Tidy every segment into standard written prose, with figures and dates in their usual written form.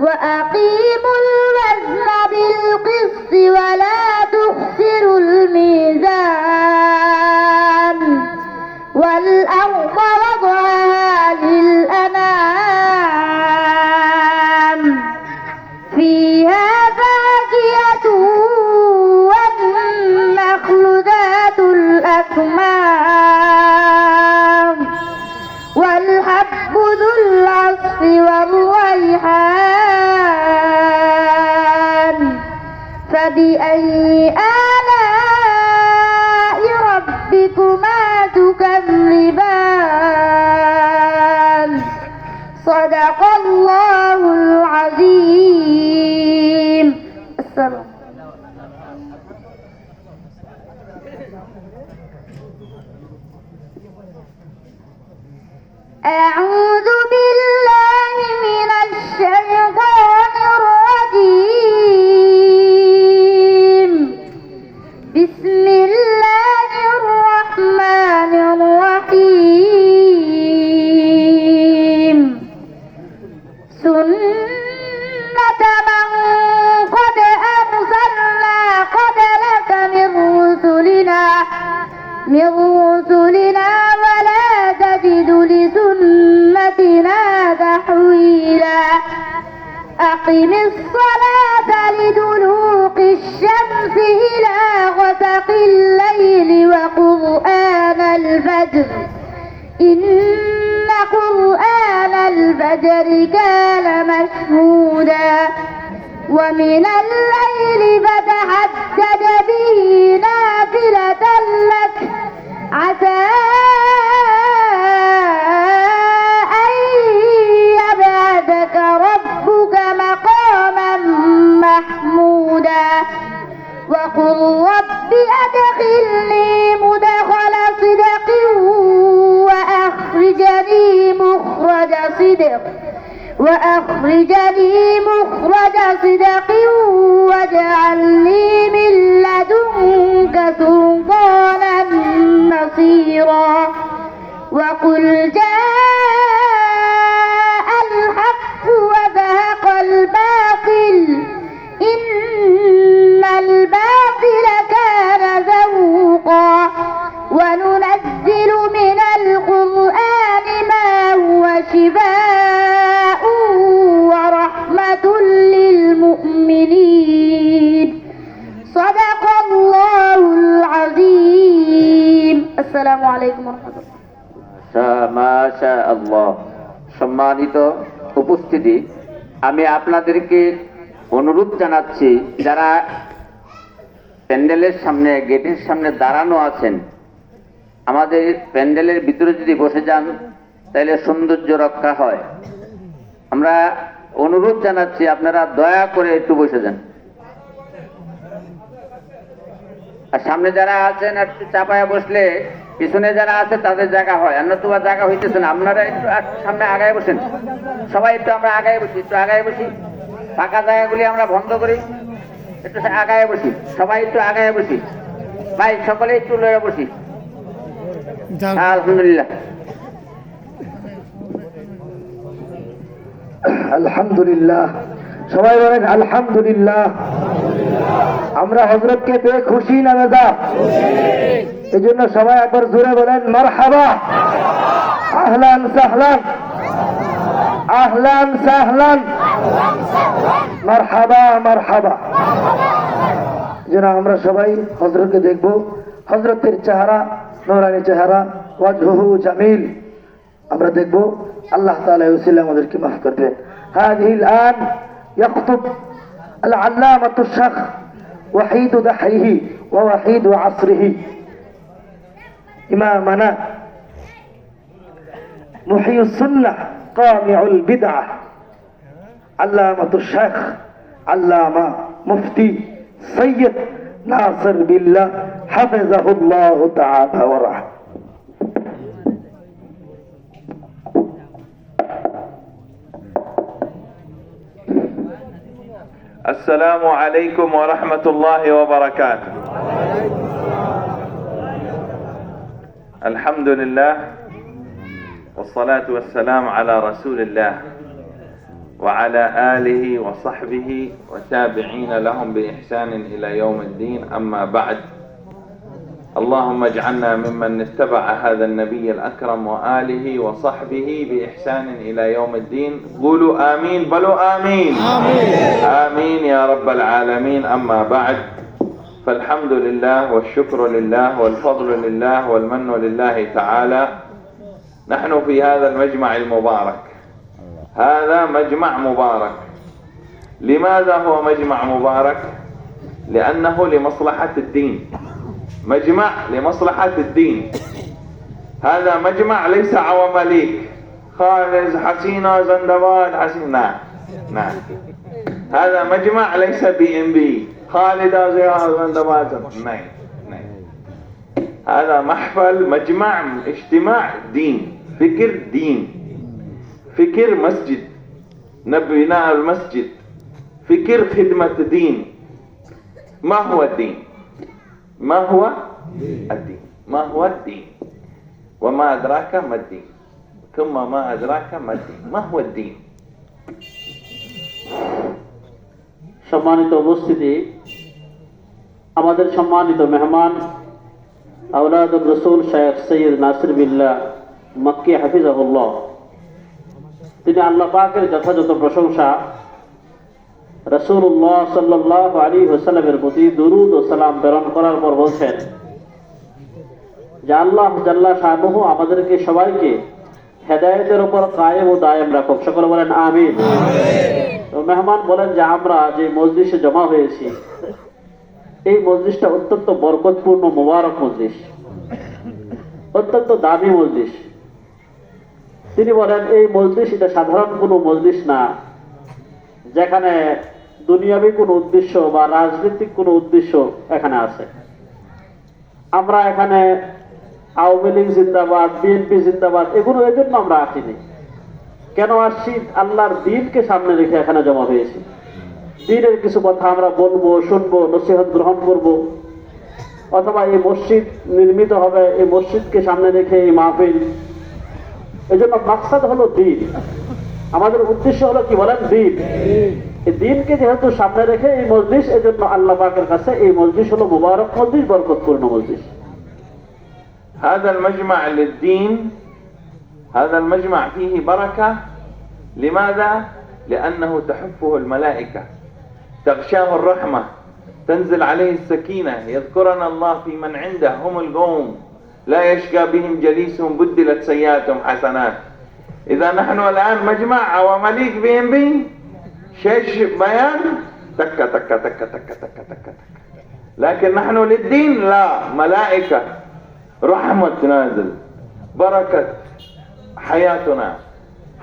وأقيموا الوزن بالقسط ولا تخسروا الميزان والأرض وضعها للأنام فيها فاكهة والنخل ذات الأكمام والحب ذو العصف والريحان فبأي آلاء ربكما تكذبان صدق الله العظيم. السلام. أعوذ بالله من الشيطان الرجيم. بسم الله الرحمن الرحيم. سنة من قد أرسلنا قبلك من رسلنا ولا تجد لسنتنا تحويلا. أقم الصلاة لدلوق الشمس إلى غسق الليل وقرآن الفجر إن قرآن الفجر كان مشهودا ومن الليل فتهجد به نافلة لك عسى أن يبعثك ربك مقاما محمودا وقل رب أدخلني مدخل صدق وأخرجني مخرج صدق واجعل لي من لدنك سلطانا نصيرا وقل جاء الحق وزهق الباطل إن الباطل كان زهوقا وننزل من القرآن ما هو شفاء ورحمة للمؤمنين صدق الله العظيم. السلام عليكم ورحمة الله. মাশাআল্লাহ। সম্মানিত উপস্থিতি, আমি আপনাদেরকে অনুরোধ জানাচ্ছি যারা প্যান্ডেলের সামনে গেটের সামনে দাঁড়ানো আছেন, আমাদের প্যান্ডেলের ভিতরে যদি বসে যান তাহলে সৌন্দর্য রক্ষা হয়। আমরা অনুরোধ জানাচ্ছি আপনারা দয়া করে একটু বসে যান। আর সামনে যারা আছেন একটু চাপায়া বসলে পিছনে যারা আছে তাদের জায়গা হয়, আর নতুবা জায়গা হইতেছে না। আপনারা একটু সামনে আগায় বসেন, সবাই একটু আমরা আগায় বসি, একটু আগায় বসি, ফাঁকা জায়গাগুলি আমরা বন্ধ করি, একটু আগায় বসি, সবাই একটু আগায় বসি, ভাই সকলে একটু লয়ে বসি। আলহামদুলিল্লাহ আলহামদুলিল্লাহ, সবাই বলেন আলহামদুলিল্লাহ। আমরা হযরতকে পেয়ে খুশি না মেজা? এই জন্য সবাই একবার জোরে বলেন মারহাবা, আহলান সাহলান, আহলান সাহলান, মারহাবা মারহাবা। যেন আমরা সবাই হযরতকে দেখব, হযরতের চেহারা নূরানি চেহারা, ওয়াজহুহু জামিল আমরা দেখব। আল্লাহ তাআলা ওসিলা আমাদেরকে মাফ করবেন। হাযিহি আন ইয়াখতুব আল-আল্লামাতু আশ-শাইখ ওয়াহিদ দাহরিহি ওয়া ওয়াহিদ আসরিহি ইমামানা মুহিয়ুস সুন্নাহ কামিউল বিদআহ আল্লামাতু আশ-শাইখ আল্লামা মুফতি সৈয়দ নাসির বিল্লাহ হাফিজাহুল্লাহু তাআলা ওয়া রাহ। السلام عليكم ورحمة الله وبركاته. الحمد لله والصلاة والسلام على رسول الله وعلى آله وصحبه وتابعين لهم بإحسان إلى يوم الدين. أما بعد، اللهم اجعلنا ممن اتبع هذا النبي الأكرم وآله وصحبه بإحسان إلى يوم الدين. قولوا آمين، بلوا آمين. آمين يا رب العالمين. أما بعد، فالحمد لله والشكر لله والفضل لله والمن لله تعالى. نحن في هذا المجمع المبارك. هذا مجمع مبارك. لماذا هو مجمع مبارك؟ لأنه لمصلحة الدين، مجمع لمصلحة الدين. هذا مجمع ليس عوامليك، خالد حسينة زندباد حسين، نعم نعم. هذا مجمع ليس BNB خالد زندباد، نعم نعم. هذا محفل، مجمع، اجتماع دين، فكر دين، فكر مسجد، بناء المسجد، فكر خدمة دين. ما هو الدين؟ ما هو الدين؟ ما هو الدين؟ وما أدراك ما الدين؟ ثم ما أدراك ما الدين؟ ما هو الدين؟ সম্মানিত উপস্থিতি, আমাদের সম্মানিত মেহমান আওলাদুর রসুল শেখ সৈয়দ নাসির বিল্লাহ মক্কি হাফিজাহুল্লাহ, তিনি আল্লাহ পাকের যথাযথ প্রশংসা, রাসূলুল্লাহ সাল্লাল্লাহু আলাইহি ওয়াসাল্লামের প্রতি দুরূদ ও সালাম প্রেরণ করার পর বলছেন যে আল্লাহ জাল্লা শানুহু আমাদেরকে সবাইকে হেদায়েতের উপর কায়েম ও দায়েম রাখুক। সকলে বলেন আমিন। তো মেহমান বলেন যে আমরা যে মজলিসে জমা হয়েছি, এই মজলিসটা অত্যন্ত বরকতপূর্ণ মোবারক মজলিস, অত্যন্ত দামি মজলিস। তিনি বলেন এই মজলিস এটা সাধারণ কোনো মজলিস না, যেখানে দুনিয়াবী কোনো উদ্দেশ্য বা রাজনৈতিক কোনো উদ্দেশ্য এখানে আছে। আমরা এখানে আওয়ামী লীগ জিন্দাবাদ, বিএনপি জিন্দাবাদ এগুলো এই জন্য আমরা আসিনি। কেন আসছি? আল্লাহর দ্বীনকে সামনে রেখে এখানে জমা হয়েছি। দ্বীনের কিছু কথা আমরা বলবো, শুনবো, নসিহত গ্রহণ করব, অথবা এই মসজিদ নির্মিত হবে, এই মসজিদকে সামনে রেখে এই মাহফিল। এই জন্য মাকসাদ হলো দ্বীন, আমাদের উদ্দেশ্য হলো কি বলেন? দ্বীন। এই দ্বীনকে যেহেতু সামনে রেখে এই মজলিস, এই জন্য আল্লাহ পাকের কাছে এই মজলিস হলো মুবারক মজলিস, বরকতপূর্ণ মজলিস। هذا المجمع للدين، هذا المجمع فيه بركة. لماذا؟ لأنه تحفه الملائكة، تغشاه الرحمة، تنزل عليه السكينة، يذكرنا الله في من عنده هم القوم لا يشقى بهم جليسهم بدلت سيئاتهم حسنات. إذا نحن الآن مجمع عوامليك BNB شيش بيان تكة تكة تكة تكة تكة تكة، لكن نحن للدين لا، ملائكة، رحمة نازل، بركة حياتنا،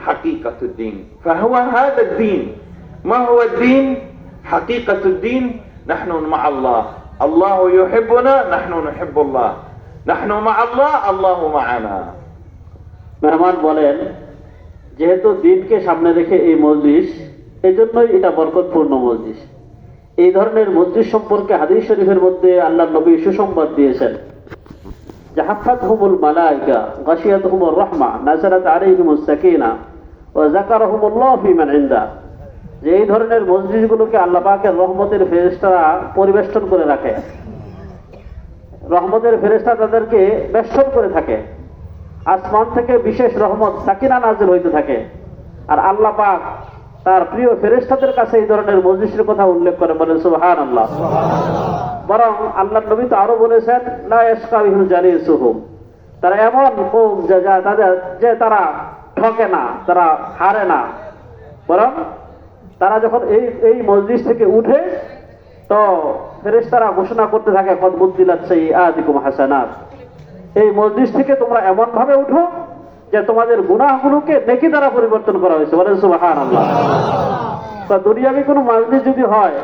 حقيقة الدين. فهو هذا الدين. ما هو الدين؟ حقيقة الدين نحن مع الله، الله يحبنا، نحن نحب الله، نحن مع الله، الله معنا. মেহমান বলেন যেহেতু দ্বীনকে সামনে রেখে এই মজলিস, এই জন্যই এটা বরকতপূর্ণ মজলিস। এই ধরনের মজলিস সম্পর্কে হাদিস শরীফের মধ্যে আল্লাহর নবী সুসংবাদ দিয়েছেন যে হাফাতহুমুল মালায়েকা গাশিয়াতুহুমুর রাহমা নাযালাত আলাইহিমুস সাকিনা ওয়া যাকারাহুমুল্লাহু ফি মান ইনদা, যে এই ধরনের মজলিসগুলোকে আল্লাহ পাকের রহমতের ফেরেশতারা পরিবেষ্টন করে রাখে, রহমতের ফেরেশতা তাদেরকে বেষ্টন করে থাকে। আসমান থেকে বিশেষ রহমত সাকিনা নাজিল হইতে থাকে, আর আল্লাহ পাক তার প্রিয় ফেরেশতাদের কাছে এই ধরনের মজলিসের কথা উল্লেখ করে, বলেন সুবহানাল্লাহ। বরং আল্লাহর নবী তো আরো বলেছেন লা ইয়াশকা বিহিম জালিসুহুম, তারা এমন কওম যে তারা ঠকে না, তারা হারে না, বরং তারা যখন এই মজলিস থেকে উঠে তো ফেরেশতারা ঘোষণা করতে থাকে কদ বুদ্দিলাত সাইয়্যাতিকুম হাসানাত, এই মজলিস থেকে তোমরা এমন ভাবে উঠো যে তোমাদের গুনাহগুলোকে নেকি দ্বারা পরিবর্তন করা হয়েছে, বলেন সুবহানাল্লাহ। তো দুনিয়াবি কোনো মজলিস যদি হয়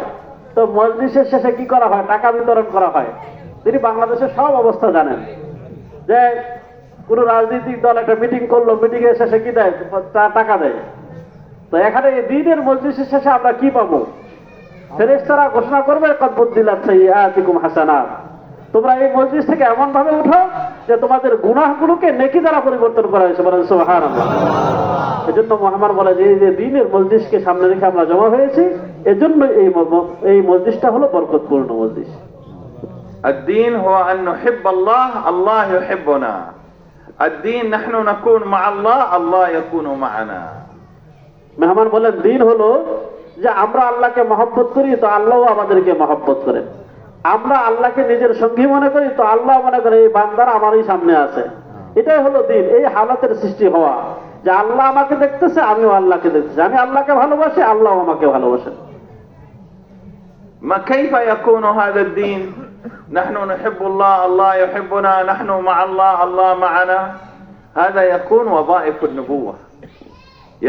তো মজলিসের শেষে কি করা হয়? টাকা বিতরণ করা হয়। তিনি বাংলাদেশের সব অবস্থা জানেন যে কোনো রাজনৈতিক দল একটা মিটিং করলো, মিটিং এর শেষে কি দেয়? টাকা দেয়। তো এখানে এই দ্বীনের মজলিসের শেষে আমরা কি পাবো? ফেরেশতারা ঘোষণা করবে কদ বুদ্দিলাত সাইয়্যাতিকুম হাসানাত, তোমরা এই মজলিস থেকে এমন ভাবে উঠো যে তোমাদের গুনাহগুলোকে নেকি দ্বারা পরিবর্তন করা হয়েছে, বলেন সুবহানাল্লাহ। এজন্য মহামান বলে যে এই যে দ্বীনের মজলিসকে সামনে রেখে আমরা জমা হয়েছি, এজন্য এই মজলিসটা হলো বরকতপূর্ণ মজলিস। الدين هو أن نحب الله، الله يحبنا. الدين نحن نكون مع الله، الله يكون معنا. মেহমান বলেন দিন হলো যে আমরা আল্লাহকে মহব্বত করি তো আল্লাহও আমাদেরকে মহব্বত করেন। আমরা আল্লাহকে নিজের সঙ্গী মনে করি তো আল্লাহ মনে করে এই বান্দারা আমারই সামনে আছে। এটাই হলো দিন, এই হালাতের সৃষ্টি হওয়া যে আল্লাহ আমাকে দেখতেছে, আমিও আল্লাহকে দেখতেছি, আমি আল্লাহকে ভালোবাসি, আল্লাহ আমাকে ভালোবাসেন। ما كيف يكون هذا الدين؟ نحن نحب الله، الله يحبنا، نحن مع الله، الله معنا. هذا يكون وظائف النبوة،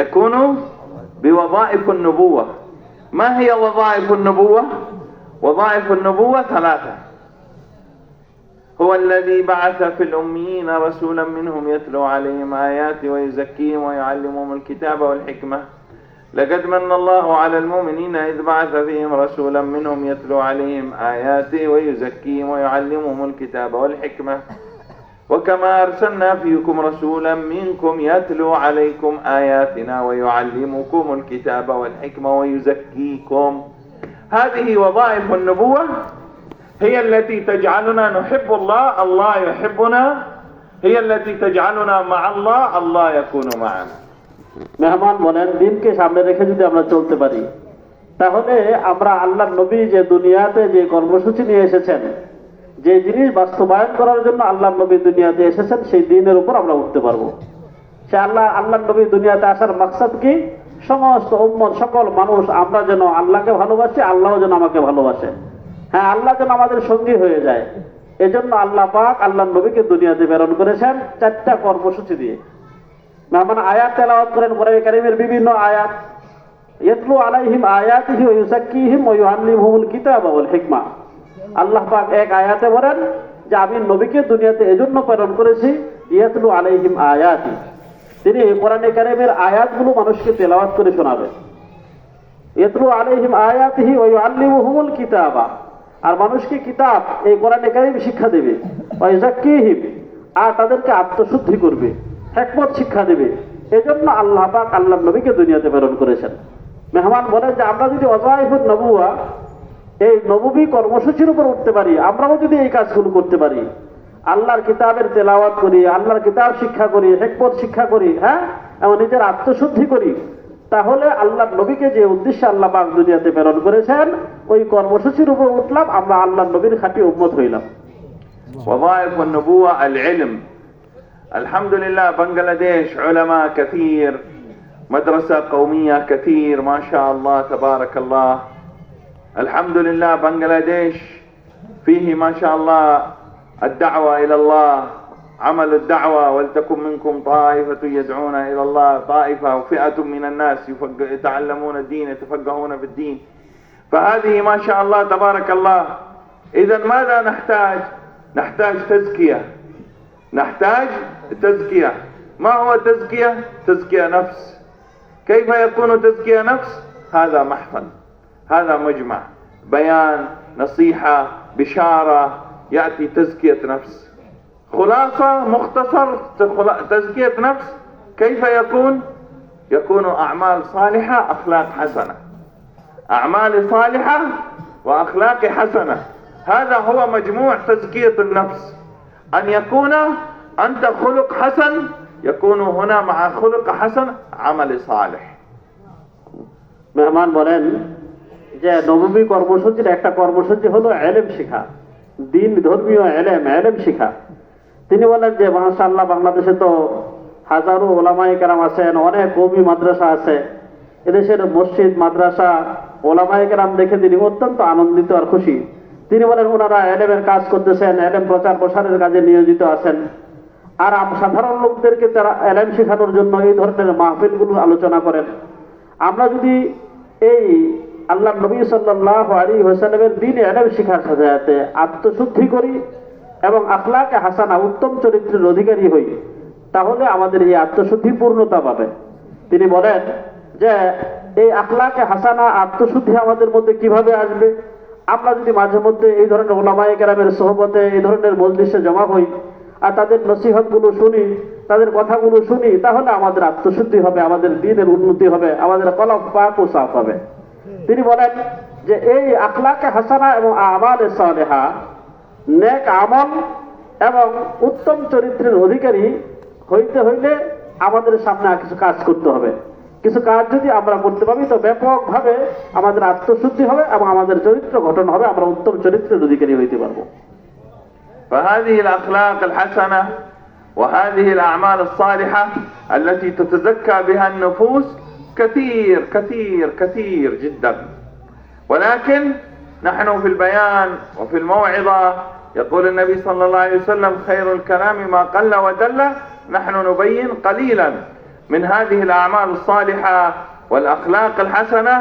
يكون بوظائف النبوة. ما هي وظائف النبوة؟ وظائف النبوة ثلاثة. هو الذي بعث في الأميين رسولا منهم يتلو عليهم آياته ويزكيهم ويعلمهم الكتاب والحكمة. لقد من الله على المؤمنين إذ بعث فيهم رسولا منهم يتلو عليهم آياته ويزكيهم ويعلمهم الكتاب والحكمة. وكما أرسلنا فيكم رسولا منكم يتلو عليكم آياتنا ويعلمكم الكتاب والحكمة ويزكيكم. هذه وظائف النبوة، هي التي تجعلنا نحب الله، الله يحبنا، هي التي تجعلنا مع الله، الله يكون معنا. মেহমান বলেন দিনকে সামনে রেখে যদি আমরা চলতে পারি তাহলে আমরা আল্লাহর নবী যে দুনিয়াতে যে কর্মসূচি নিয়ে এসেছেন, যে জিনিস বাস্তবায়ন করার জন্য আল্লাহর নবী দুনিয়াতে এসেছেন, সেই দিনের উপর আমরা উঠতে পারবো। সে আল্লাহর নবী দুনিয়াতে আসার মাকসাদ কি? সমস্ত উম্মত, সকল মানুষ আমরা যেন আল্লাহকে ভালোবাসি, আল্লাহ যেন আমাকে ভালোবাসে। হ্যাঁ, আল্লাহ যেন আমাদের সঙ্গী হয়ে যায়। এজন্য আল্লাহ পাক আল্লাহর নবীকে দুনিয়াতে প্রেরণ করেছেন 4টা কর্মসূচি দিয়ে। মেহমান আয়াত তেলাওয়াত করেন কোরআন কারীমের বিভিন্ন আয়াত। ইয়াতলু আলাইহিম আয়াতিহি ওয়া ইউযাক্কিহিম ওয়া ইউআল্লিমুহুমুল কিতাবা ওয়াল হিকমা। আল্লাহ পাক এক আয়াতে বলেন যে আমি নবীকে দুনিয়াতে এজন্য প্রেরণ করেছি, ইয়াতলু আলাইহিম আয়াতি, তিনি কোরআন কারীমের আয়াতগুলো মানুষকে তেলাওয়াত করে শোনাবেন। ইয়াতলু আলাইহিম আয়াতিহি ওয়া ইউআল্লিমুহুমুল কিতাবা, আর মানুষকে কিতাব এই কোরআন কারীম শিক্ষা দেবে। ওয়া ইউযাক্কিহিম, আর তাদেরকে আত্মশুদ্ধি করবে, হিকমত শিক্ষা দেবে। এজন্য আল্লাহ পাক আল্লাহর নবীকে দুনিয়াতে প্রেরণ করেছেন। মেহমান বলেন যে আমরা যদি ওয়াযাইফুন নবুওয়া, এই নববী কর্মসূচির উপর উঠতে পারি, আমরাও যদি এই কাজগুলো করতে পারি, আল্লাহর কিতাবের তেলাওয়াত করি, আল্লাহর কিতাব শিক্ষা করি, হিকমত শিক্ষা করি, হ্যাঁ, এবং নিজের আত্মশুদ্ধি করি, তাহলে আল্লাহর নবীকে যে উদ্দেশ্যে আল্লাহ পাক দুনিয়াতে প্রেরণ করেছেন ওই কর্মসূচির উপর উঠলাম, আমরা আল্লাহর নবীর খাঁটি উম্মত হইলাম। وظائف النبوة العلم. الحمد لله بنغلاديش علماء كثير، مدرسة قومية كثير، ما شاء الله تبارك الله. الحمد لله بنغلاديش فيه ما شاء الله الدعوة إلى الله، عمل الدعوة. ولتكن منكم طائفة يدعون إلى الله، طائفة وفئة من الناس يتعلمون الدين، يتفقهون في الدين. فهذه ما شاء الله تبارك الله. إذا ماذا نحتاج؟ نحتاج تزكية، نحتاج تزكية. ما هو تزكية؟ تزكية نفس. كيف يكون تزكية نفس؟ هذا محفل، هذا مجمع، بيان، نصيحة، بشارة، يأتي تزكية نفس. خلاصة مختصر تزكية نفس كيف يكون؟ يكون أعمال صالحة، أخلاق حسنة، أعمال صالحة وأخلاق حسنة. هذا هو مجموع تزكية النفس. أن يكون أنت خلق حسن، يكون هنا مع خلق حسن عمل صالح. মেহমান বলেন যে নববী কর্মসূচির একটা কর্মসূচি হলো ইলম শিক্ষা, দিন ধর্মীয় ইলম শিক্ষা। তিনি বলেন যে মাশাআল্লাহ বাংলাদেশে তো হাজারো ওলামায়ে কেরাম আছেন, অনেক কওমি মাদ্রাসা আছে। এদেশের মসজিদ, মাদ্রাসা, ওলামায়ে কেরাম দেখে তিনি অত্যন্ত আনন্দিত আর খুশি। তিনি বলেন ওনারা ইলমের কাজ করতেছেন, ইলম প্রচার প্রসারের কাজে নিয়োজিত আছেন। আর সাধারণ লোকদেরকে তারা ইলম শেখানোর জন্য এই ধরনের মাহফিলগুলো আলোচনা করেন। আমরা যদি এই আল্লাহর নবী সাল্লাল্লাহু আলাইহি ওয়াসাল্লামের দ্বীন ইলম শিখার সাথে আত্মশুদ্ধি করি এবং আখলাকে হাসানা, উত্তম চরিত্রের অধিকারী হই, তাহলে আমাদের এই আত্মশুদ্ধি পূর্ণতা পাবে। তিনি বলেন যে এই আখলাকে হাসানা, আত্মশুদ্ধি আমাদের মধ্যে কিভাবে আসবে? আমরা যদি মাঝে মধ্যে এই ধরনের ওলামায়ে কেরামের সোহবতে এই ধরনের মজলিসে জমা হই আর তাদের নসিহতগুলো শুনি, তাদের কথাগুলো শুনি, তাহলে আমাদের আত্মশুদ্ধি হবে, আমাদের দ্বীনের উন্নতি হবে, আমাদের কলব পাক ও সাফ হবে। তিনি বলেন যে এই আখলাকে হাসানা এবং আমালে সালেহা, নেক আমল এবং উত্তম চরিত্রের অধিকারী হইতে হইলে আমাদের সামনে কিছু কাজ করতে হবে। কিছু কাজ যদি আমরা করতে পারি তো ব্যাপকভাবে আমাদের আত্মশুদ্ধি হবে এবং আমাদের চরিত্র গঠন হবে, আমরা উত্তম চরিত্রের অধিকারী হইতে পারবো। فهذه الأخلاق الحسنة وهذه الأعمال الصالحة التي تتزكى بها النفوس كثير كثير كثير جدا، ولكن نحن في البيان وفي الموعظة يقول النبي صلى الله عليه وسلم خير الكلام ما قل ودل، نحن نبين قليلا من هذه الأعمال الصالحة والأخلاق الحسنة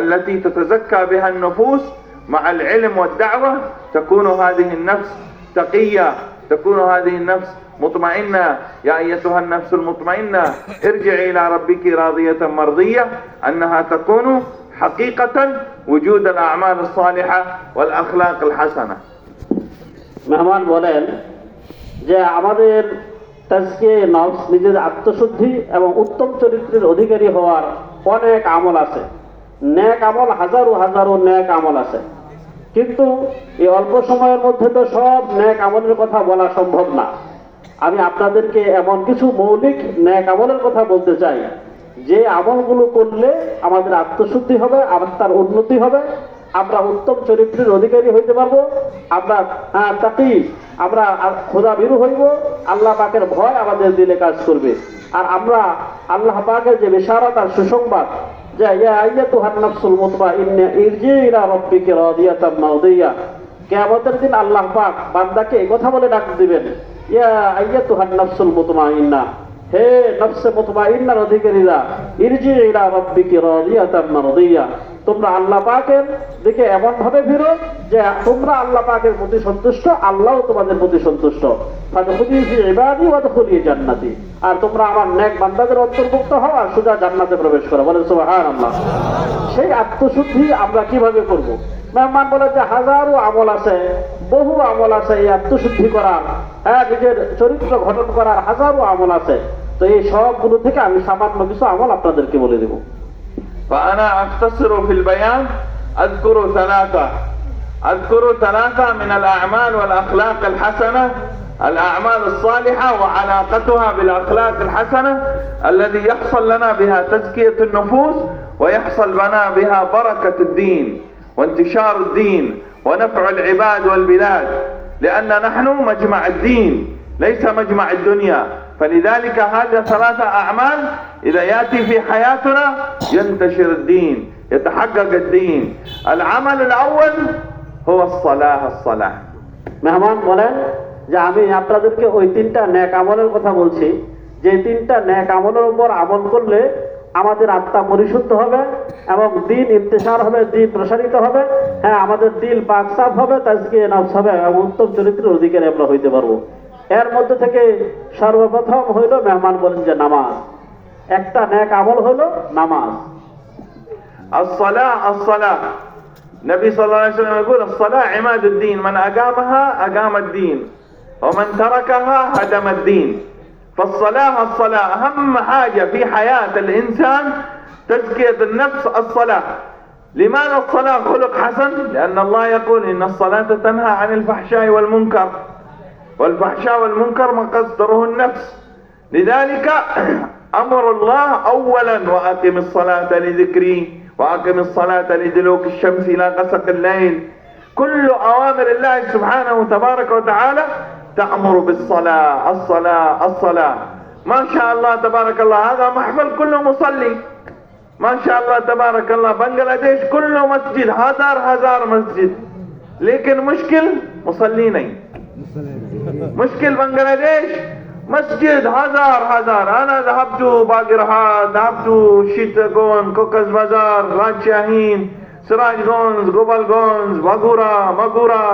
التي تتزكى بها النفوس. مع العلم والدعوة تكون هذه النفس تقية، تكون هذه النفس مطمئنة. يا أيتها النفس المطمئنة ارجعي إلى ربك راضية مرضية، أنها تكون حقيقة وجود الأعمال الصالحة والأخلاق الحسنة. মেহমান বলেন যে আমাদের তাজকিয়ে নফস, নিজের আত্মশুদ্ধি এবং উত্তম চরিত্রের অধিকারী হওয়ার অনেক আমল আছে, নেক আমল, হাজারো হাজারো নেক আমল আছে। কিন্তু এই অল্প সময়ের মধ্যে তো সব নেক আমলের কথা বলা সম্ভব না। আমি আপনাদেরকে এমন কিছু মৌলিক নেক আমলের কথা বলতে চাই যে আমলগুলো করলে আমাদের আত্মশুদ্ধি হবে, আত্মার উন্নতি হবে, আমরা উত্তম চরিত্রের অধিকারী হইতে পারবো, আমরা তাকি, আমরা খোদা ভীরু হইব, আল্লাহ পাকের ভয় আমাদের দিলে কাজ করবে। আর আমরা আল্লাহ পাকের যে বিশারত আর সুসংবাদ যে ইয়া আইয়াতুহান নাফসুল মুতমাইন্না ইরজি ইলা রাব্বিকি রাদিয়াতাম মারদিয়া, কিয়ামতের দিন আল্লাহ পাক বান্দাকে এই কথা বলে ডাক দিবেন, ইয়া আইয়াতুহান নাফসুল মুতমাইন্না, হে নফসে মুতমাইন্নার অধিকারীরা, ইরজি ইলা রাব্বিকি রাদিয়াতাম মারদিয়া, তোমরা আল্লাহ পাকের দিকে এমন ভাবে ফিরো যে তোমরা আল্লাহ পাকের প্রতি সন্তুষ্ট, আল্লাহও তোমাদের প্রতি সন্তুষ্ট। ফাদখুলি ফি ইবাদি ওয়াদখুলি জান্নাতি, আর তোমরা আমার নেক বান্দাদের অন্তর্ভুক্ত হও আর সোজা জান্নাতে প্রবেশ করো। বলেন সুবহানাল্লাহ। সেই আত্মশুদ্ধি আমরা কিভাবে করব? মেহমান বলে যে হাজারো আমল আছে, বহু আমল আছে এই আত্মশুদ্ধি করার, নিজের চরিত্র গঠন করার হাজারো আমল আছে। তো এই সবগুলো থেকে আমি সামান্য কিছু আমল আপনাদেরকে বলে দেব। فأنا أختصر في البيان، أذكر ثلاثة من الأعمال والأخلاق الحسنة، الأعمال الصالحة وعلاقتها بالأخلاق الحسنة الذي يحصل لنا بها تزكية النفوس ويحصل لنا بها بركة الدين وانتشار الدين ونفع العباد والبلاد، لأن نحن مجمع الدين ليس مجمع الدنيا. فلذلك هذه ثلاثة أعمال إذا يأتي في حياتنا ينتشر الدين، يتحقق الدين. العمل الأول هو الصلاة. মেহমান বলেন যে আমি আপনাদেরকে ওই তিনটা নেক আমলের কথা বলছি, যে তিনটা নেক আমলের উপর আমল করলে আমাদের আত্মা পরিশুদ্ধ হবে এবং দিন ইন্তেশার হবে, দিন প্রসারিত হবে, আমাদের দিল পাক সাফ হবে, তাজকিয়ে নফস হবে এবং উত্তম চরিত্রের অধিকারী আমরা হইতে পারবো। এর মধ্যে থেকে সর্বপ্রথম হইল মেহমান বলেন যে নামাজ। একটা নেক আমল হলো নামাজ। الصلاة النبي صلى الله عليه وسلم يقول الصلاة عماد الدين، من أقامها أقام الدين ومن تركها هدم الدين. فالصلاة أهم حاجة في حياة الإنسان تزكية النفس. الصلاة، لماذا الصلاة خلق حسن؟ لأن الله يقول إن الصلاة تنهى عن الفحشاء والمنكر، والفحشاء والمنكر مقدره النفس. لذلك أمر الله أولا وأقم الصلاة لذكري وأقم الصلاة لدلوك الشمس إلى غسق الليل. كل أوامر الله سبحانه وتبارك وتعالى تأمر بالصلاة. الصلاة ما شاء الله تبارك الله، هذا محفل كله مصلي، ما شاء الله تبارك الله. بنغلاديش كله مسجد، هزار مسجد، لكن مشكل مصلي नहीं. مشكل بنغلاديش مسجد هزار. أنا ذهبت باقرها، ذهبت شيتاغون، كوكس بازار، راج شاهين، سراج گونز، گوبل گونز، مغورا،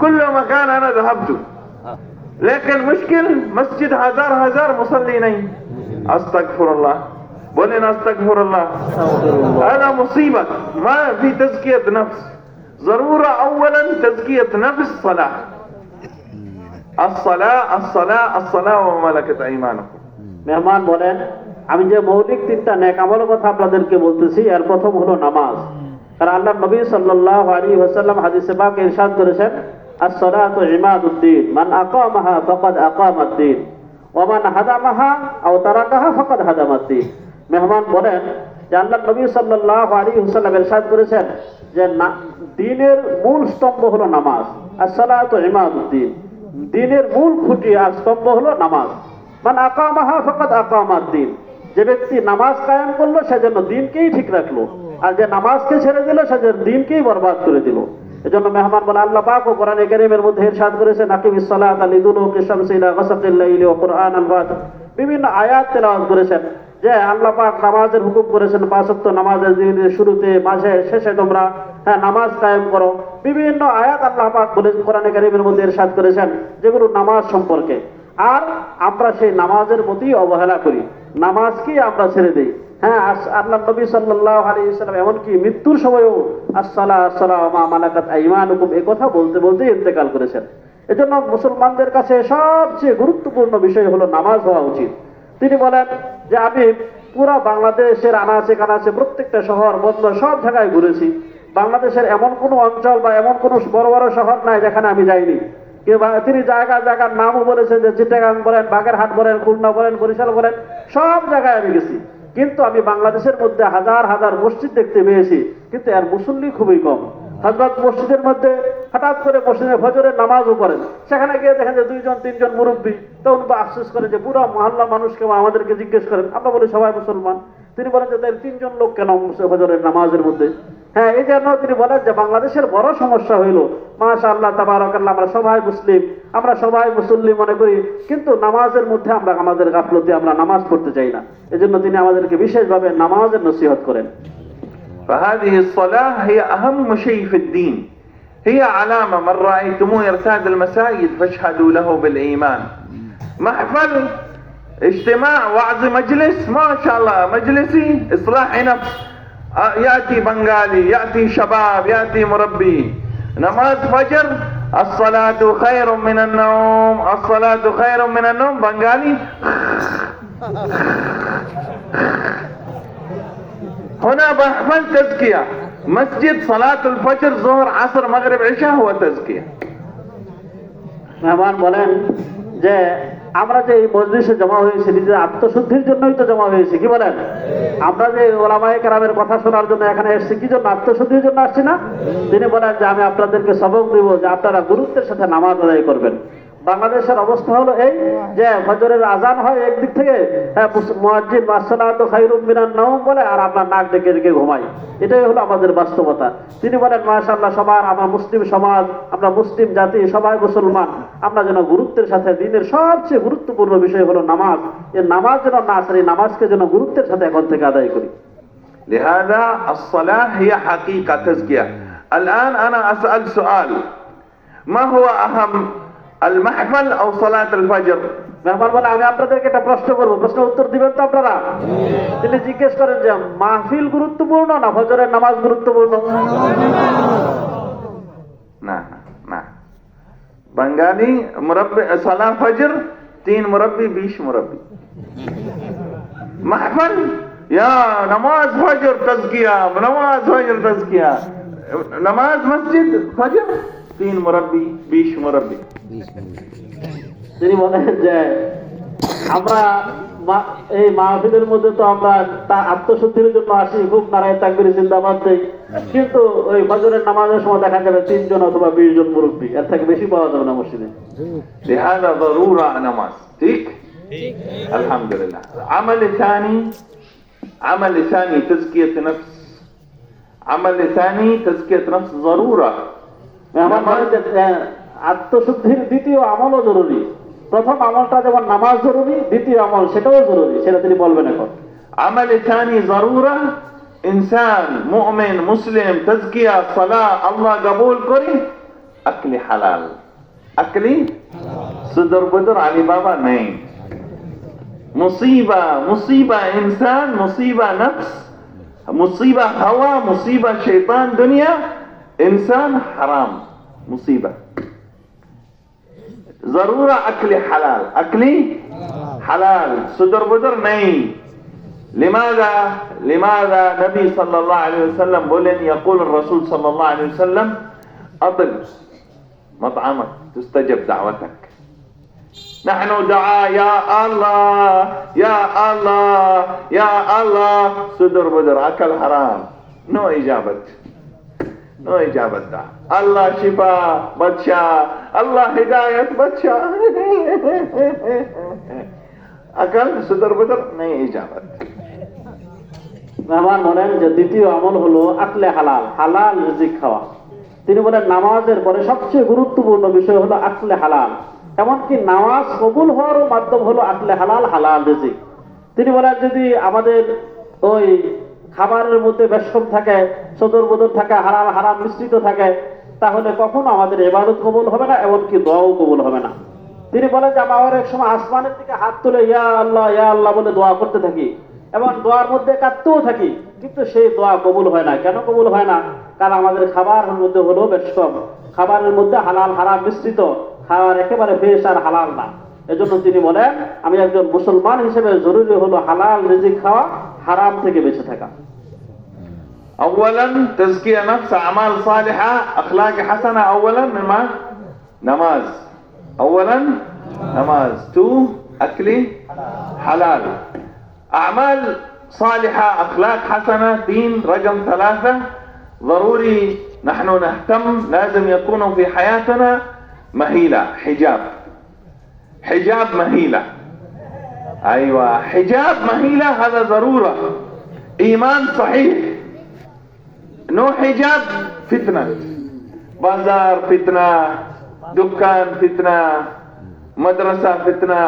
كل مكان أنا ذهبت، لكن مشكل مسجد هزار مصلي नहीं. أستغفر الله، بولين أستغفر الله. هذا مصيبة، ما في تزكية نفس. ضرورة أولا تزكية نفس صلاة الصلاة الصلاة الصلاة وما ملكت أيمانكم. মেহমান বলেন, আমি যে মৌলিক তিনটা নেক আমলের কথা আপনাদেরকে বলতেছি, এর প্রথম হলো নামাজ। কারণ আল্লাহ নবী সাল্লাল্লাহু আলাইহি ওয়াসাল্লাম হাদিসে পাকে ইরশাদ করেছেন, আস-সালাতু ইমাদুদ্দিন, মান আকামাহা ফাকাদ আকামাদ্দিন ওয়া মান হাদামাহা আও তারাকাহা ফাকাদ হাদামাদ্দিন। মেহমান বলেন যে আল্লাহ নবী সাল্লাল্লাহু আলাইহি ওয়াসাল্লাম ইরশাদ করেছেন যে দ্বীনের মূল স্তম্ভ হলো নামাজ। আস-সালাতু ইমাদুদ্দিন, দ্বীনের মূল খুঁটি আর স্তম্ভ হলো নামাজ। মান আকামাহা ফাকাদ আকামাদ্দিন, যে ব্যক্তি নামাজ কায়েম করলো সে যেন দ্বীনকেই ঠিক রাখলো, আর যে নামাজকে ছেড়ে দিল সে যেন দ্বীনকেই বরবাদ করে দিল। এজন্য মেহমান বলে আল্লাহ পাক ও কোরআনে কারীমের মধ্যে ইরশাদ করেছেন, আকিমিস সালাতা লিদুলুকি শামসি ইলা গাসাকিল লাইলি ওয়া কুরআনাল ফাজর। বিভিন্ন আয়াত তেলাওয়াত করেছেন যে আল্লাহ পাক নামাজের হুকুম করেছেন, 5 ওয়াক্ত নামাজের দিনের শুরুতে, মাঝে, শেষে তোমরা নামাজ কায়েম করো। বিভিন্ন আয়াত আল্লাহ পাক বলে কোরআনে কারীমের মধ্যে ইরশাদ করেছেন যেগুলো নামাজ সম্পর্কে। আর আমরা সেই নামাজের প্রতি অবহেলা করি, নামাজকে আমরা ছেড়ে দিই। হ্যাঁ, আল্লাহ নবী সাল্লাল্লাহু আলাইহি ওয়াসাল্লাম এমনকি মৃত্যুর সময়ও আসসালাতু আসসালামু ওয়া মা মালাকাত আইমানুকুম এই কথা বলতে বলতে ইন্তেকাল করেছেন। এজন্য মুসলমানদের কাছে সবচেয়ে গুরুত্বপূর্ণ বিষয় হলো নামাজ হওয়া উচিত। তিনি বলেন যে আমি পুরো বাংলাদেশের আনাচে কানাচে প্রত্যেকটা শহর বন্দর সব জায়গায় ঘুরেছি। বাংলাদেশের এমন কোনো অঞ্চল বা এমন কোনো বড় বড় শহর নাই যেখানে আমি যাইনি। তিনি জায়গার নামও বলেছেন যে চিটাগাং বলেন, বাগেরহাট বলেন, খুলনা বলেন, বরিশাল বলেন, সব জায়গায় আমি গেছি। কিন্তু আমি বাংলাদেশের মধ্যে হাজার হাজার মসজিদ দেখতে পেয়েছি, কিন্তু এর মুসল্লি খুবই কম। হযরত মসজিদের মধ্যে হঠাৎ করে মসজিদে ফজরের নামাজও পড়েন, সেখানে গিয়ে দেখেন যে 2 জন 3 জন মুরব্বী, তখন আফসোস করে যে পুরো মহল্লা মানুষকে আমাদেরকে জিজ্ঞেস করেন, আমরা বলি সবাই মুসলমান। তিনি বলেন যে 3 জন লোক কেন ফজরের নামাজের মধ্যে? হ্যাঁ, এই জন্য তিনি বলেন যে বাংলাদেশের বড় সমস্যা হইল মাশাআল্লাহ তাবারাকাল্লাহ আমরা সবাই মুসলিম, আমরা সবাই মুসল্লি মনে করি, কিন্তু নামাজের মধ্যে আমরা আমাদের গাফলতে আমরা নামাজ পড়তে চাই না। এজন্য তিনি আমাদেরকে বিশেষভাবে নামাজের নসিহত করেন। فهذه الصلاة هي أهم شيء في الدين، هي علامة من رأيتموه يرتاد المساجد فاشهدوا له بالإيمان. محفل، اجتماع، وعظ، مجلس، ما شاء الله مجلسي إصلاح نفس، يأتي بنغالي، يأتي شباب، يأتي مربي. نماز فجر، الصلاة خير من النوم، الصلاة خير من النوم، بنغالي. هنا محفل تزكية، مسجد، صلاة الفجر، ظهر، عصر، مغرب، عشاء هو تزكية. মেহমান বলেন যে আমরা যে এই মজলিসে জমা হয়েছি নিজের আত্মশুদ্ধির জন্যই তো জমা হয়েছি, কি বলেন? আমরা যে ওলামায়ে কেরামের কথা শোনার জন্য এখানে এসেছি কি জন্য? আত্মশুদ্ধির জন্য আসছি না? তিনি বলেন যে আমি আপনাদেরকে সবক দিব যে আপনারা গুরুত্বের সাথে নামাজ আদায় করবেন। বাংলাদেশের অবস্থা হলো এই যে ফজরের আজান হয় একদিক থেকে, মুয়াজ্জিন আসসালাতু খায়রুম মিনান নাওম বলে, আর আমরা নাক ডেকে ডেকে ঘুমাই। এটাই হলো আমাদের বাস্তবতা। তিনি বলেন মাশাআল্লাহ সবার, আমরা মুসলিম সমাজ, আমরা মুসলিম জাতি, সবাই মুসলমান, আমরা যেন গুরুত্বের সাথে দিনের সবচেয়ে গুরুত্বপূর্ণ বিষয় হলো নামাজ, এই নামাজ যেন না ছাড়ি, নামাজকে যেন গুরুত্বের সাথে এখন থেকে আদায় করি। لهذا الصلاة هي حقيقة تزكية. الآن أنا أسأل سؤال، ما هو أهم المحفل أو صلاة الفجر؟ মেহমান বলে আমি আপনাদেরকে একটা প্রশ্ন করবো, প্রশ্ন উত্তর দিবেন তো আপনারা? তিনি জিজ্ঞেস করেন যে মাহফিল গুরুত্বপূর্ণ না ফজরের নামাজ গুরুত্বপূর্ণ? না না, बंगाली मुरब्बी सलाह फजर 3 मुरब्बी 20 मुरब्बी, महफल या नमाज फजर तज़किया, नमाज फजर तज़किया, नमाज मस्जिद फजर 3 मुरब्बी 20 मुरब्बी। তিনি বলেন যে আমরা এই মাহফিলের মধ্যে তো আমরা আত্মশুদ্ধির জন্য আসি, খুব নারায় তাকবীর জিন্দাবাদ দেই, কিন্তু ওই ফজরের নামাজের সময় দেখা যাবে 3 জন অথবা 20 জন মুরব্বী, এর থেকে বেশি পাওয়া যাবে না মসজিদে। لهذا ضرورة نماز. ঠিক الحمد لله. عمل ثاني تزكية نفس، عمل ثاني تزكية نفس ضرورة. আত্মশুদ্ধির দ্বিতীয় আমলও জরুরি। প্রথম আমলটা যেমন নামাজ জরুরি, দ্বিতীয় আমল সেটাও জরুরি, সেটা তিনি বলবেন এখন। عمل ثاني ضرورة، إنسان مؤمن مسلم تزكية صلاة الله قبول করি, أكل حلال، أكل صدر بدر علي بابا नहीं, मुसीबा इंसान, मुसीबा नफ्स, मुसीबा हवा, मुसीबा शैतान दुनिया, इंसान हराम मुसीबत जरूर अकली हलाल अकली हलाल सुदर बुदर नहीं लिमाजा लिमाजा नबी सल्लल्लाहु अलैहि वसल्लम बोले यक़ूल रसूल सल्लल्लाहु अलैहि वसल्लम अतिब मطعمك تستجب دعوتك نحن دعاء يا الله يا الله يا الله صدر بدر أكل حرام نو إجابة دعاء الله شفاء بادشاہ الله هداية بادشاہ أكل صدر بدر नहीं إجابة মেহমান বলেন যে দ্বিতীয় আমল হলো আকলে হালাল, হালাল রিজিক খাওয়া। তিনি বলেন নামাজের পরে সবচেয়ে গুরুত্বপূর্ণ বিষয় হলো আকলে হালাল, এমনকি নামাজ কবুল হওয়ারও মাধ্যম হলো আকলে হালাল, হালাল রিজিক। তিনি বলেন যদি আমাদের ওই খাবারের মধ্যে বেশম থাকে, সদর বদর থাকে, হালাল হারাম মিশ্রিত থাকে, তাহলে কখনো আমাদের ইবাদত কবুল হবে না, এমনকি দোয়াও কবুল হবে না। তিনি বলেন যে আমরা অনেক সময় আসমানের দিকে হাত তুলে ইয়া আল্লাহ বলে দোয়া করতে থাকি এবং দোয়ার মধ্যে কাঁদতেও থাকি, কিন্তু সেই দোয়া কবুল হয় না। কেন কবুল হয় না? কারণ আমাদের খাবারের মধ্যে হলো বেশম, খাবারের মধ্যে হালাল হারাম মিশ্রিত, খাবার একেবারে ফ্রেশ আর হালাল না। এজন্য তিনি বলেন আমি একজন মুসলমান হিসেবে জরুরি হলো হালাল রিজিক খাওয়া, হারাম থেকে বেঁচে থাকা। اولا تزكية نفس اعمال صالحة اخلاق حسنة اولا مما نماز اولا نماز تو اكلي حلال اعمال صالحة اخلاق حسنة دين رقم 3 ضروري نحن نهتم لازم يكون في حياتنا مهيلة حجاب مهيلة ايوه حجاب مهيلة هذا ضرورة ايمان صحيح نو حجاب فتنة بازار فتنة دكان فتنة مدرسة فتنة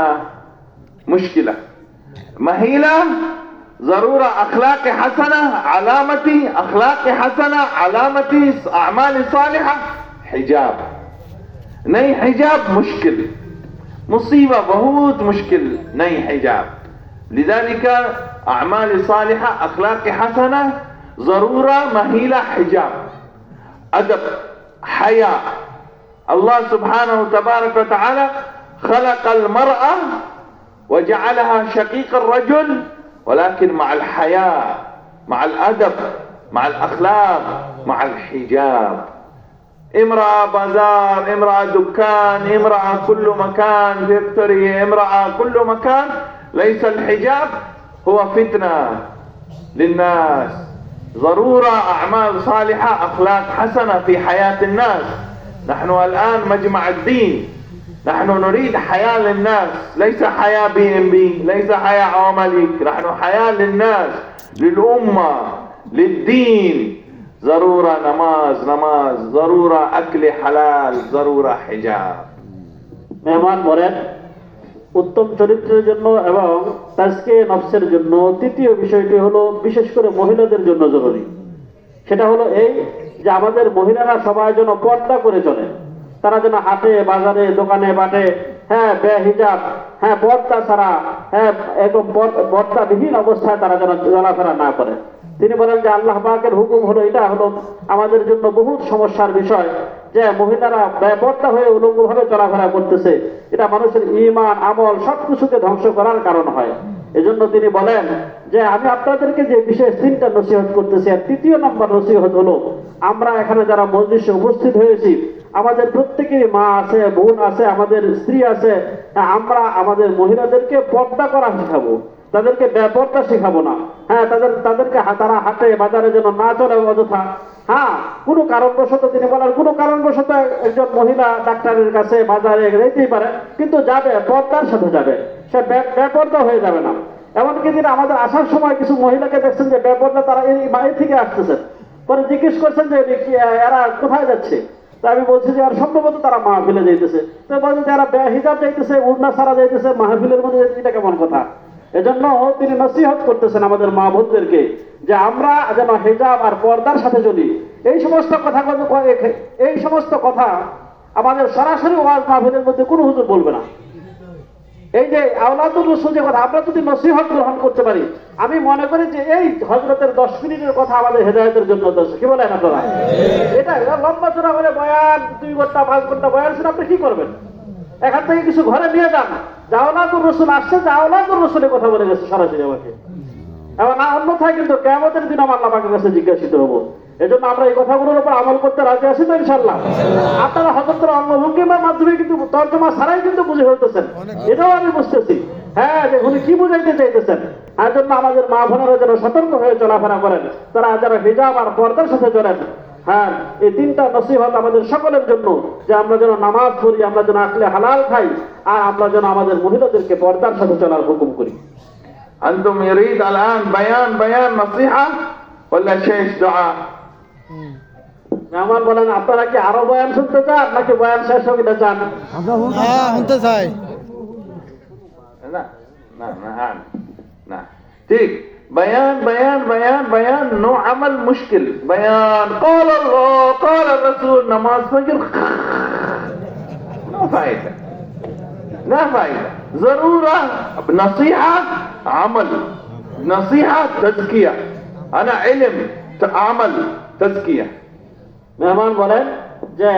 مشكلة مهيلة ضرورة أخلاق حسنة علامتي أخلاق حسنة علامتي أعمال صالحة حجاب नहीं حجاب मुश्किल मुसीबा बहुत मुश्किल नहीं حجاب لذلك أعمال صالحة أخلاق حسنة ضرورة مهيلة حجاب أدب حياء الله سبحانه تبارك وتعالى خلق المرأة وجعلها شقيق الرجل ولكن مع الحياء مع الأدب مع الأخلاق مع الحجاب امرأة بازار امرأة دكان امرأة كل مكان فيكتوري امرأة كل مكان ليس الحجاب هو فتنة للناس ضرورة أعمال صالحة أخلاق حسنة في حياة الناس نحن الآن مجمع الدين نحن نريد حياة للناس ليس حياة BNB ليس حياة عملك نحن حياة للناس للأمة للدين ضرورة نماز ضرورة أكل حلال ضرورة حجاب মেহমান বলেন উত্তম চরিত্রের জন্য এবং তাজকিয়ে নফসের জন্য তৃতীয় বিষয়টি হলো বিশেষ করে মহিলাদের জন্য জরুরি। সেটা হলো এই যে আমাদের মহিলারা সবাই যেন পর্দা করে চলে, তারা যেন হাটে বাজারে দোকানে বাটে বেহিজাব পর্দা ছাড়া একদম পর্দাবিহীন অবস্থায় তারা যেন চলাফেরা না করে। তিনি বলেন যে আল্লাহ পাকের হুকুম হলো এটা হলো আমাদের জন্য বহুত সমস্যার বিষয় যে মহিলারা বেপর্দা হয়ে উলঙ্গভাবে চলাফেরা করতেছে, এটা মানুষের ঈমান আমল সবকিছুকে ধ্বংস করার কারণ হয়। এজন্য তিনি বলেন যে আমি আপনাদেরকে যে বিশেষ 3টা নসিহত করতেছি, আর 3য় নম্বর নসিহত হলো আমরা এখানে যারা মজলিসে উপস্থিত হয়েছি আমাদের প্রত্যেকেরই মা আছে, বোন আছে, আমাদের স্ত্রী আছে, আমরা আমাদের মহিলাদেরকে পর্দা করা শেখাবো, তাদেরকে বেপর্দা শেখাবো না। তাদেরকে তারা হাটে বাজারে যেন না চলে অযথা। কোনো কারণবশত তিনি বলার কোনো কারণবশত একজন মহিলা ডাক্তারের কাছে বাজারে যেতেই পারে, কিন্তু যাবে পর্দার সাথে যাবে, সে বেপর্দা হয়ে যাবে না। এমনকি তিনি আমাদের আসার সময় কিছু মহিলাকে দেখছেন যে বেপর্দা, তারা এই বাড়ি থেকে আসতেছেন, পরে জিজ্ঞেস করছেন যে এরা কোথায় যাচ্ছে। তা আমি বলছি যে আর সম্ভবত তারা মাহফিলে যাইতেছে। তো বলছেন যারা বেহিজাব যাইতেছে, উড়না ছাড়া যাইতেছে মাহফিলের মধ্যে, এটা কেমন কথা? এজন্য তিনি নসিহত করতেছেন আমাদের মা বোনদেরকে যে আমরা যেন হিজাব আর পর্দার সাথে চলি। এই সমস্ত কথা আমাদের সরাসরি ওয়াজ মাহফিলের মধ্যে কোনো হুজুর বলবে না। এই যে আওলাদুর রাসূল যে কথা, আমরা যদি নসিহত গ্রহণ করতে পারি, আমি মনে করি যে এই হযরতের 10 মিনিটের কথা আমাদের হেদায়েতের জন্য দরকার। কি বলেন আপনারা? এটা লম্বা চড়া করে বয়ান, 2 ঘন্টা 5 ঘন্টা বয়ান শুনে আপনি কি করবেন? এখান থেকে কিছু ঘরে নিয়ে যান, যে আওলাদুর রাসূল আসছে, যে আওলাদুর রাসূলের কথা বলে গেছে সরাসরি আমাকে। এবং না অন্যথায় কিন্তু কিয়ামতের দিন আমার আল্লাহ পাকের কাছে জিজ্ঞাসিত হবো। এজন্য আমরা এই কথাগুলোর উপর আমল করতে রাজি আছি তো ইনশাআল্লাহ? আপনারা হযরতের অঙ্গভঙ্গিমার মাধ্যমে কিন্তু তর্জমা ছাড়াই কিন্তু বুঝে ফেলতেছেন, এটাও আমি বুঝতেছি। হ্যাঁ, যে উনি কি বুঝাইতে চাইতেছেন। তার জন্য আমাদের মা বোনেরা যেন সতর্ক হয়ে চলাফেরা করেন, তারা যারা হিজাব আর পর্দার সাথে চলেন। হ্যাঁ, এই 3টা নসিহত আমাদের সকলের জন্য, যে আমরা যেন নামাজ পড়ি, আমরা যেন আকলে হালাল খাই, আর আমরা যেন আমাদের মহিলাদেরকে পর্দার সাথে চলার হুকুম করি। أنتم يريد الآن بيان نصيحة ولا شيش دعاء؟ মেহমান বলেন, আপনারা কি আরো বয়ান শুনতে চান নাকি বয়ান শেষ হয়ে গেলে চান? শুনতে চাই। لا ठीक بيان نو عمل مشكل بيان قال الله قال الرسول نماز فجر لا فائدة ضرورة نصيحة عمل نصيحة تزكية أنا علم عمل تزكية মেহমান বলেন যে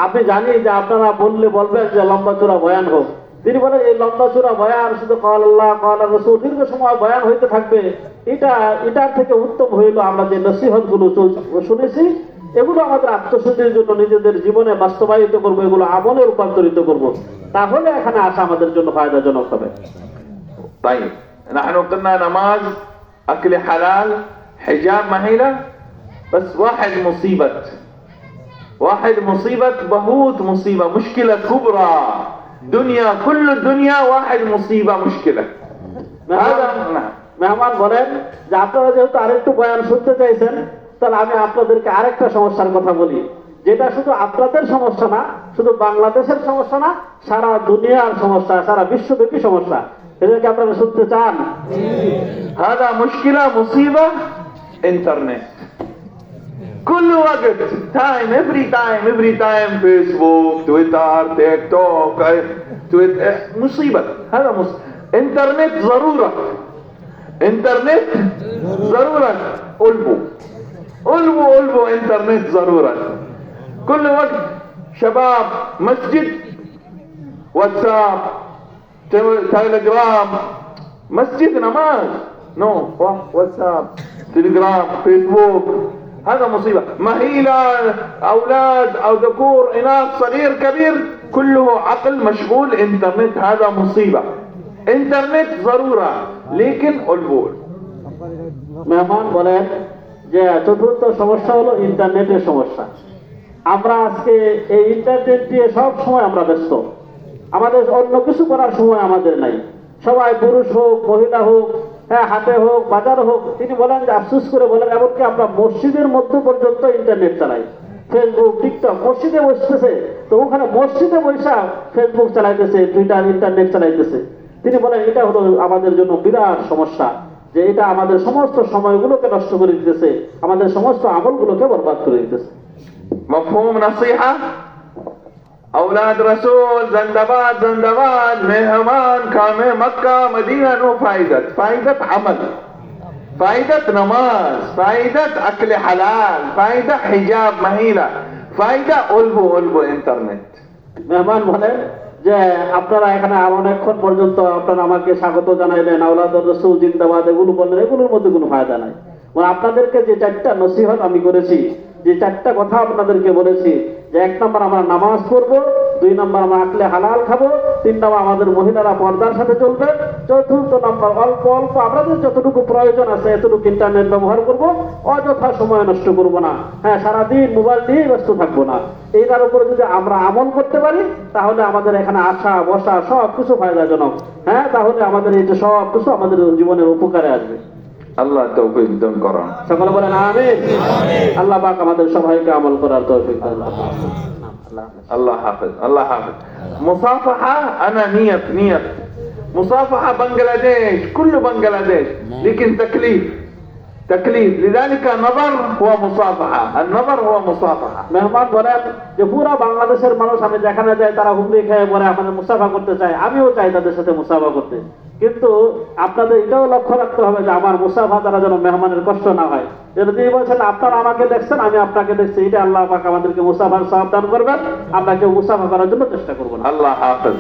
আপনি জানি যে আপনারা বলবেন যে লম্বা চূড়া বয়ান হোক। তিনি বলেন এই লম্বা চূড়া বয়ান শুধু ক্বাল আল্লাহ ক্বাল রাসূল দীর্ঘ সময় বয়ান হইতে থাকবে, এটার থেকে উত্তম হইল আমরা যে নসিহত গুলো শুনেছি, এগুলো আমাদের আত্মশুদ্ধির জন্য নিজেদের জীবনে বাস্তবায়িত করবো, এগুলো আমলে রূপান্তরিত করব, তাহলে এখানে আসা আমাদের জন্য ফায়দাজনক হবে। طيب نحن قلنا نماز أكل حلال حجاب مهيلة بس واحد مصيبة بهوت مصيبة مشكلة كبرى دنيا كل الدنيا واحد مصيبة مشكلة هذا نعم মেহমান বলেন যে আপনারা যেহেতু আরেকটু বয়ান শুনতে চাইছেন, তাহলে আমি আপনাদেরকে আরেকটা সমস্যার কথা বলি, যেটা শুধু আপনাদের সমস্যা না, শুধু বাংলাদেশের সমস্যা না, সারা দুনিয়ার সমস্যা, সারা বিশ্বব্যাপী সমস্যা। এটাকে আপনারা শুনতে চান? هذا مشكلة مصيبة انترنت كل وقت every time فيسبوك تويتر تيك توك مصيبة هذا انترنت ضرورة قلبوا انترنت ضرورة كل وقت شباب مسجد واتساب تليجرام مسجد نماز نو واتساب تليجرام فيسبوك هذا مصيبة مهيلة أولاد أو ذكور إناث صغير كبير كله عقل مشغول انترنت هذا مصيبة انترنت ضرورة لكن قلبوا মেহমান বলেন যে চতুর্থ সমস্যা হলো ইন্টারনেটের সমস্যা। আমরা আজকে এই ইন্টারনেট দিয়ে সব সময় আমরা ব্যস্ত, আমাদের অন্য কিছু করার সময় আমাদের নাই। সবাই পুরুষ হোক মহিলা হোক, হ্যাঁ হাটে হোক বাজার হোক, তিনি বলেন যে আফসোস করে বলেন এমনকি আমরা মসজিদের মধ্যে পর্যন্ত ইন্টারনেট চালাই, ফেসবুক টিকটক, মসজিদে বসতেছে তো ওখানে মসজিদে বসা ফেসবুক চালাইতেছে, টুইটার ইন্টারনেট চালাইতেছে। তিনি বলেন এটা হলো আমাদের জন্য বিরাট সমস্যা, যে এটা আমাদের সমস্ত সময়গুলোকে নষ্ট করে দিতেছে, আমাদের সমস্ত আমলগুলোকে বরবাদ করে দিতেছে। مفهوم نصيحة أولاد رسول زندباد مهمان كامل مكة مدينة نو فائدة عمل فائدة نماز فائدة أكل حلال فائدة حجاب مهيلة فائدة قلبوا انترنت মেহমান বলেন যে আপনারা এখানে অনেকক্ষণ পর্যন্ত আপনারা আমাকে স্বাগত জানাইলেন, আওলাদুর রাসূল জিন্দাবাদ এগুলো বললেন, এগুলোর মধ্যে কোনো ফায়দা নাই। আপনাদেরকে যে 4টা নসিহত আমি করেছি, যে 4টা কথা আপনাদেরকে বলেছি, যে 1 নম্বর আমরা নামাজ পড়বো, 2 নম্বর আমরা আকলে হালাল খাবো, 3 নম্বর আমাদের মহিলারা পর্দার সাথে চলবে, 4র্থ নম্বর অল্প আমাদের যতটুকু প্রয়োজন আছে এতটুকু ইন্টারনেট ব্যবহার করব, অযথা সময় নষ্ট করব না। হ্যাঁ, সারাদিন মোবাইল নিয়ে ব্যস্ত থাকবো না। এইটার উপরে যদি আমরা আমল করতে পারি তাহলে আমাদের এখানে আসা বসা সব কিছু ফায়দাজনক। হ্যাঁ, তাহলে আমাদের এই যে সব কিছু আমাদের জীবনের উপকারে আসবে। আল্লাহ তৌফিক দান করুন। সকলে বলেন আমিন। আল্লাহ পাক আমাদের সবাইকে আমল করার তৌফিক দান করুন। الله حافظ مصافحة أنا نية مصافحة بنغلاديش كله بنغلاديش لكن تكليف تكليف. لذلك نظر هو مصافحة، النظر هو مصافحة. মেহমান বলেন যে পুরা বাংলাদেশের মানুষ আমি যেখানে যাই তারা হুমড়ি খেয়ে পরে আমাদের মুসাফা করতে চায়, আমিও চাই তাদের সাথে মুসাফা করতে, কিন্তু আপনাদের এটাও লক্ষ্য রাখতে হবে যে আমার মুসাফা দ্বারা যেন মেহমানের কষ্ট না হয়। যেটা তিনি বলছেন আপনারা আমাকে দেখছেন আমি আপনাকে দেখছি, এটা আল্লাহ পাক আমাদেরকে মুসাফার সওয়াব দান করবেন, আমরা কেউ মুসাফা করার জন্য চেষ্টা করবো না। الله حافظ.